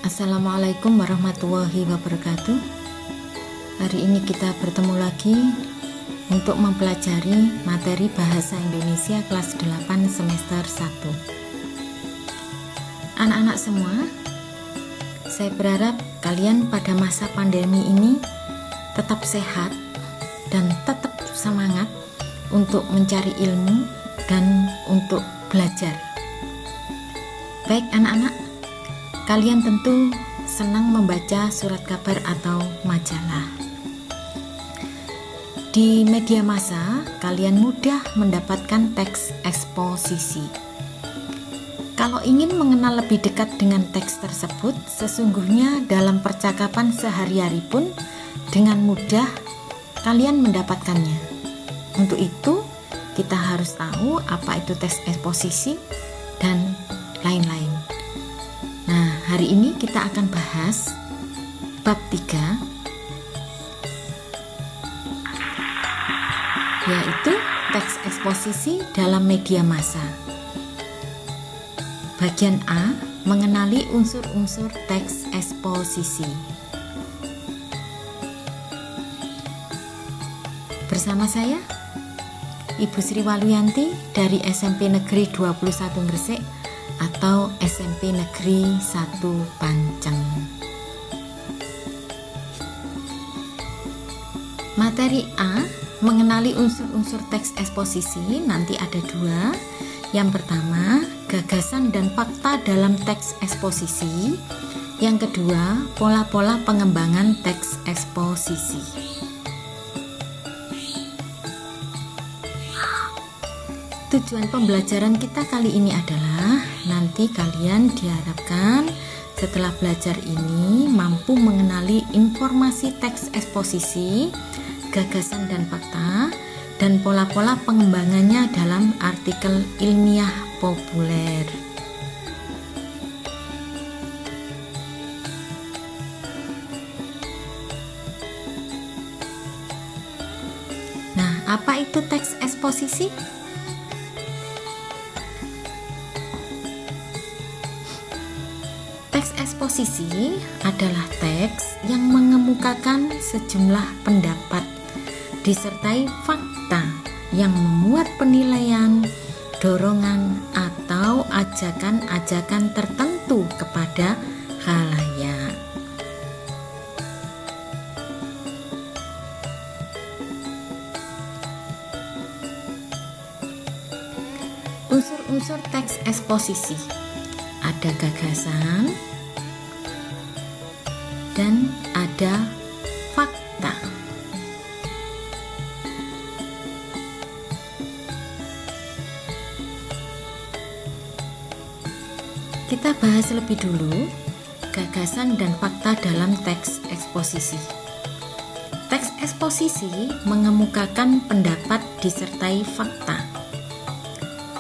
Assalamualaikum warahmatullahi wabarakatuh. Hari ini kita bertemu lagi untuk mempelajari materi Bahasa Indonesia kelas 8 semester 1. Anak-anak semua, saya berharap kalian pada masa pandemi ini tetap sehat dan tetap semangat untuk mencari ilmu dan untuk belajar. Baik anak-anak, kalian tentu senang membaca surat kabar atau majalah. Di media massa, kalian mudah mendapatkan teks eksposisi. Kalau ingin mengenal lebih dekat dengan teks tersebut, sesungguhnya dalam percakapan sehari-hari pun dengan mudah kalian mendapatkannya. Untuk itu, kita harus tahu apa itu teks eksposisi dan lain-lain. Nah, hari ini kita akan bahas bab 3, yaitu teks eksposisi dalam media massa. Bagian A, mengenali unsur-unsur teks eksposisi. Bersama saya, Ibu Sri Waluyanti dari SMP Negeri 21 Gresik atau SMP Negeri 1 Panceng. Materi A, mengenali unsur-unsur teks eksposisi, nanti ada 2. Yang pertama, gagasan dan fakta dalam teks eksposisi. Yang kedua, pola-pola pengembangan teks eksposisi. Tujuan pembelajaran kita kali ini adalah nanti kalian diharapkan setelah belajar ini mampu mengenali informasi teks eksposisi, gagasan dan fakta, dan pola-pola pengembangannya dalam artikel ilmiah populer. Nah, apa itu teks eksposisi? Teks eksposisi adalah teks yang mengemukakan sejumlah pendapat disertai fakta yang memuat penilaian, dorongan, atau ajakan-ajakan tertentu kepada khalayak. Unsur-unsur teks eksposisi. Ada gagasan dan ada fakta. Kita bahas lebih dulu gagasan dan fakta dalam teks eksposisi. Teks eksposisi mengemukakan pendapat disertai fakta.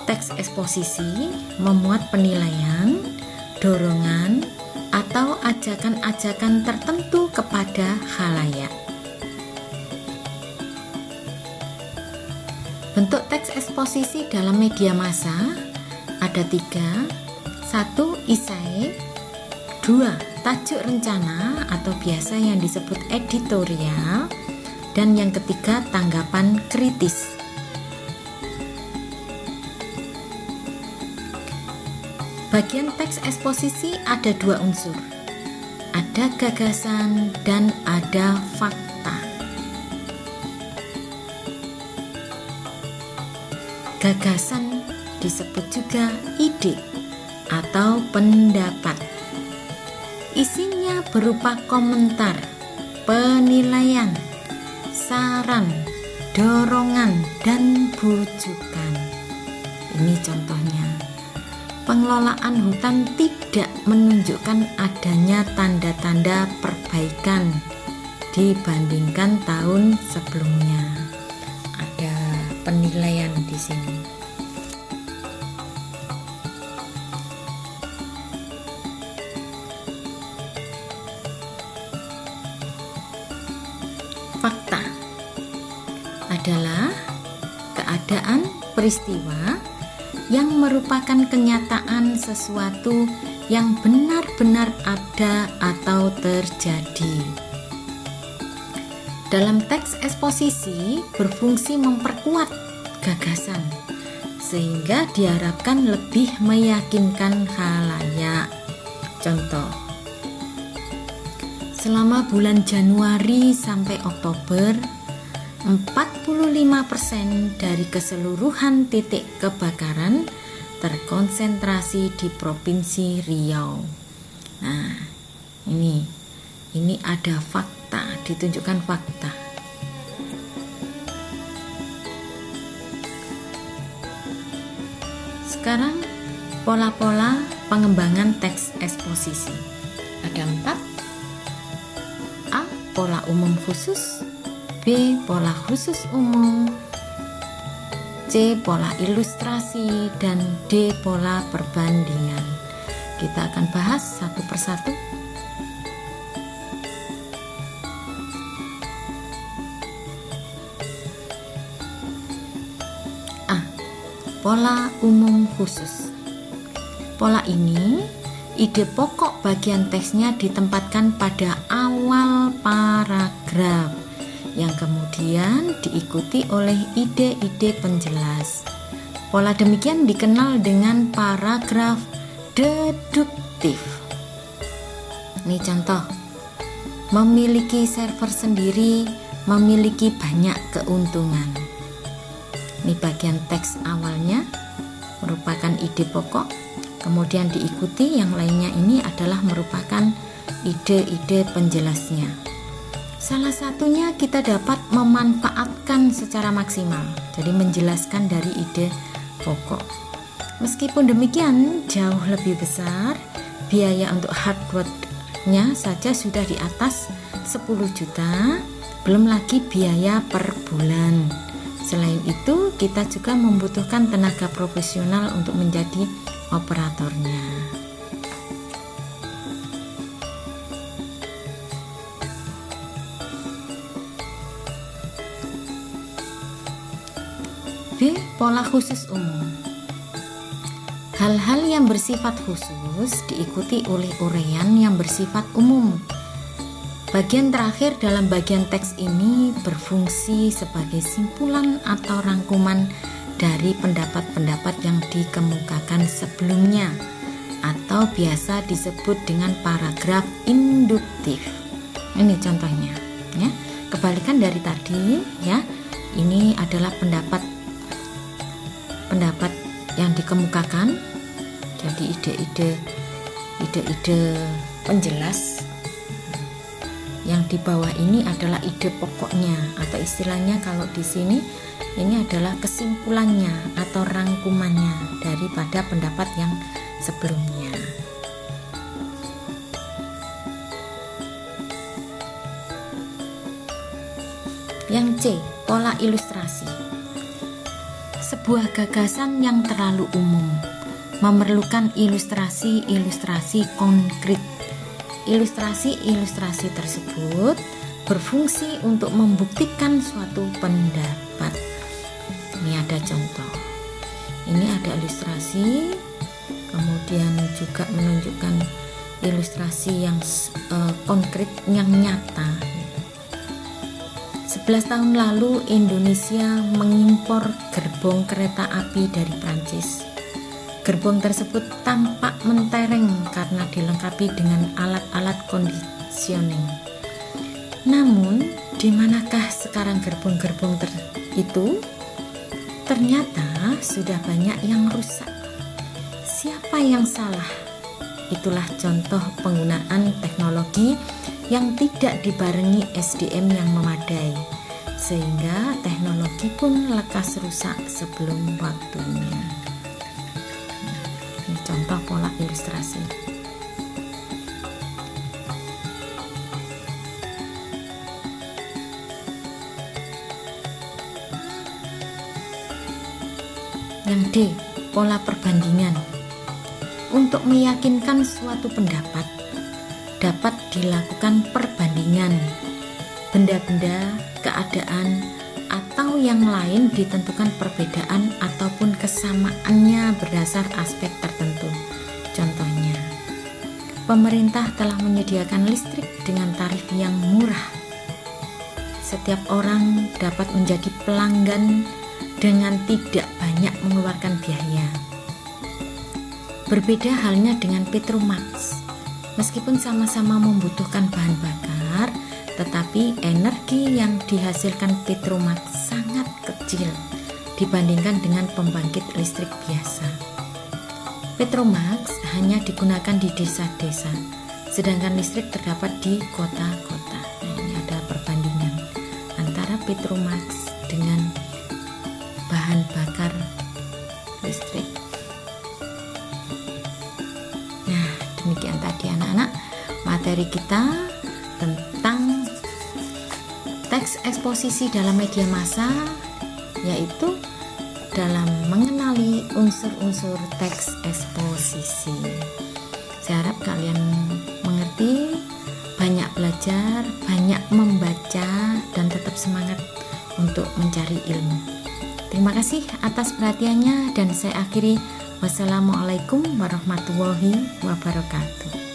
Teks eksposisi memuat penilaian, dorongan, atau ajakan-ajakan tertentu kepada khalayak. Bentuk teks eksposisi dalam media massa ada 3. 1. Esai. 2. Tajuk rencana atau biasa yang disebut editorial. Dan yang ketiga, tanggapan kritis. Bagian teks eksposisi ada 2 unsur. Ada gagasan dan ada fakta. Gagasan disebut juga ide atau pendapat. Isinya berupa komentar, penilaian, saran, dorongan, dan bujukan. Ini contohnya. Pengelolaan hutan tidak menunjukkan adanya tanda-tanda perbaikan dibandingkan tahun sebelumnya. Ada penilaian di sini. Fakta adalah keadaan peristiwa yang merupakan kenyataan sesuatu yang benar-benar ada atau terjadi. Dalam teks eksposisi berfungsi memperkuat gagasan sehingga diharapkan lebih meyakinkan khalayak. Contoh, selama bulan Januari sampai Oktober, 45% dari keseluruhan titik kebakaran terkonsentrasi di Provinsi Riau. Nah, ini ada fakta, ditunjukkan fakta. Sekarang pola-pola pengembangan teks eksposisi. Ada 4. A. Pola umum khusus. B. Pola khusus umum. C. Pola ilustrasi. Dan D. Pola perbandingan. Kita akan bahas satu persatu. A. Pola umum khusus. Pola ini, ide pokok bagian teksnya ditempatkan pada awal paragraf, yang kemudian diikuti oleh ide-ide penjelas. Pola demikian dikenal dengan paragraf deduktif. Ini contoh, memiliki server sendiri memiliki banyak keuntungan. Ini bagian teks awalnya merupakan ide pokok, kemudian diikuti yang lainnya ini adalah merupakan ide-ide penjelasnya. Salah satunya kita dapat memanfaatkan secara maksimal, jadi menjelaskan dari ide pokok. Meskipun demikian, jauh lebih besar biaya untuk hardware-nya saja sudah di atas 10 juta, belum lagi biaya per bulan. Selain itu, kita juga membutuhkan tenaga profesional untuk menjadi operatornya. B. Pola khusus umum. Hal-hal yang bersifat khusus diikuti oleh uraian yang bersifat umum. Bagian terakhir dalam bagian teks ini berfungsi sebagai simpulan atau rangkuman dari pendapat-pendapat yang dikemukakan sebelumnya, atau biasa disebut dengan paragraf induktif. Ini contohnya, ya. Kebalikan dari tadi, ya. Ini adalah pendapat yang dikemukakan, jadi ide-ide penjelas. Yang di bawah ini adalah ide pokoknya, atau istilahnya kalau di sini ini adalah kesimpulannya atau rangkumannya daripada pendapat yang sebelumnya. Yang C, pola ilustrasi. Sebuah gagasan yang terlalu umum memerlukan ilustrasi-ilustrasi konkret. Ilustrasi-ilustrasi tersebut berfungsi untuk membuktikan suatu pendapat. Ini ada contoh. Ini ada ilustrasi, kemudian juga menunjukkan ilustrasi yang konkret, yang nyata. 11 tahun lalu Indonesia mengimpor gerbong kereta api dari Prancis. Gerbong tersebut tampak mentereng karena dilengkapi dengan alat-alat conditioning. Namun, di manakah sekarang gerbong-gerbong itu? Ternyata sudah banyak yang rusak. Siapa yang salah? Itulah contoh penggunaan teknologi yang tidak dibarengi SDM yang memadai, sehingga teknologi pun lekas rusak sebelum waktunya. Ini contoh pola ilustrasi. Yang D, pola perbandingan. Untuk meyakinkan suatu pendapat, dapat dilakukan perbandingan benda-benda, keadaan, atau yang lain ditentukan perbedaan ataupun kesamaannya berdasar aspek tertentu. Contohnya, pemerintah telah menyediakan listrik dengan tarif yang murah. Setiap orang dapat menjadi pelanggan dengan tidak banyak mengeluarkan biaya. Berbeda halnya dengan Petromax. Meskipun sama-sama membutuhkan bahan bakar, tetapi energi yang dihasilkan Petromax sangat kecil dibandingkan dengan pembangkit listrik biasa. Petromax hanya digunakan di desa-desa, sedangkan listrik terdapat di kota-kota. Nah, ini ada perbandingan antara Petromax dengan bahan bakar listrik. Nah, demikian tadi anak-anak materi kita tentang teks eksposisi dalam media massa, yaitu dalam mengenali unsur-unsur teks eksposisi. Saya harap kalian mengerti, banyak belajar, banyak membaca, dan tetap semangat untuk mencari ilmu. Terima kasih atas perhatiannya dan saya akhiri. Wassalamualaikum warahmatullahi wabarakatuh.